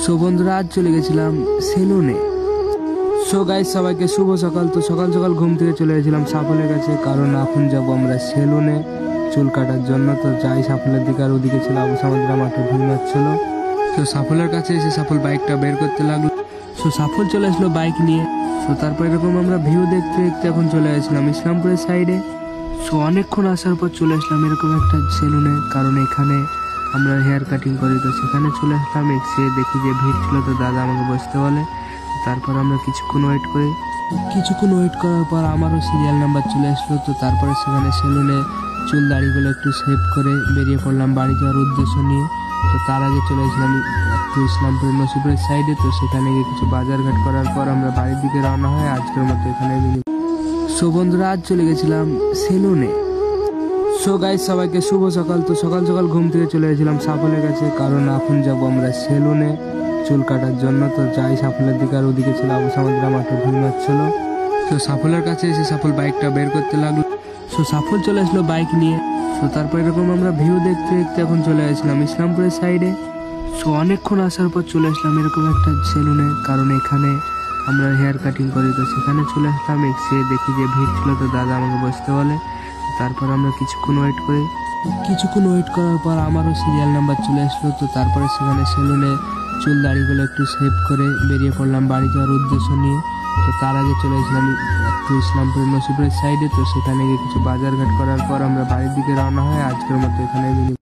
So বন্ধুরা আজ চলে গেছিলাম সেলুনে। সো গাইস সবাইকে শুভ সকাল। তো সকাল সকাল ঘুম থেকে চলে গেছিলাম সাফলের কাছে, কারণ এখন যাব আমরা সেলুনে চুল কাটার জন্য। তো যাই সাফলের দিকে, আর ওদিকে ছিল আবু সামাদ মাঠে ঘুমাচ্ছিল। তো সাফলের কাছে এসে সাফল বাইকটা বের করতে লাগলো। সো সাফল চলে আসলো বাইক নিয়ে। তো তারপর এরকম আমরা ভিউ দেখতে দেখতে এখন চলে আসলাম ইসলামপুরের সাইডে। সো অনেকক্ষণ আসার পর চলে আসলাম এরকম একটা সেলুনে, কারণ এখানে আমরা হেয়ার কাটিং করি। তো সেখানে চলে আসলাম, এসে দেখি যে ভিড় ছিল, তো দাদা আমাকে বসতে বলে। তারপর আমরা কিছুক্ষণ ওয়েট করার পর আমারও সিরিয়াল নাম্বার চলে আসলো। তো তারপরে সেখানে সেলুনে চুল দাড়িগুলো একটু সেভ করে বেরিয়ে পড়লাম বাড়ি যাওয়ার উদ্দেশ্য নিয়ে। তো তার আগে চলে আসলাম একটু ইসলামপুরের নসিপুরের সাইডে। তো সেখানে গিয়ে কিছু বাজারঘাট করার পর আমরা বাড়ির দিকে রওনা হয় আজকের মতো এখানে। সো বন্ধুরা আজ চলে গেছিলাম সেলুনে। সো গাইস সবাইকে শুভ সকাল। তো সকাল সকাল ঘুম থেকে চলে গেছিলাম সাফলের কাছে, কারণ এখন যাব আমরা সেলুনে চুল কাটার জন্য। তো যাই সাফলের দিকে, আর ওদিকে ছিল আবু সামাদ মাঠে ঘুমাচ্ছিল। তো সাফলের কাছে এসে সাফল বাইকটা বের করতে লাগলো। সো সাফল চলে আসলো বাইক নিয়ে। তো তারপর এরকম আমরা ভিউ দেখতে দেখতে এখন চলে আসলাম ইসলামপুরের সাইডে। সো অনেকক্ষণ আসার পর চলে আসলাম এরকম একটা সেলুনে, কারণ এখানে আমরা হেয়ার কাটিং করি। তো সেখানে চলে আসলাম, এসে দেখি যে ভিড় ছিল, তো দাদা আমাকে বসতে বলে। তারপর আমরা কিছুক্ষণ ওয়েট করার পর আমারও সিরিয়াল নাম্বার চলে আসলো। তো তারপরে সেখানে সেলুনে চুল দাড়িগুলো একটু সেভ করে বেরিয়ে পড়লাম বাড়ি যাওয়ার উদ্দেশ্য নিয়ে। তো তার আগে চলে আসলাম একটু ইসলামপুরের নসিপুরের সাইডে। তো সেখানে গিয়ে কিছু বাজারঘাট করার পর আমরা বাড়ির দিকে রওনা হয় আজকের মতো এখানে।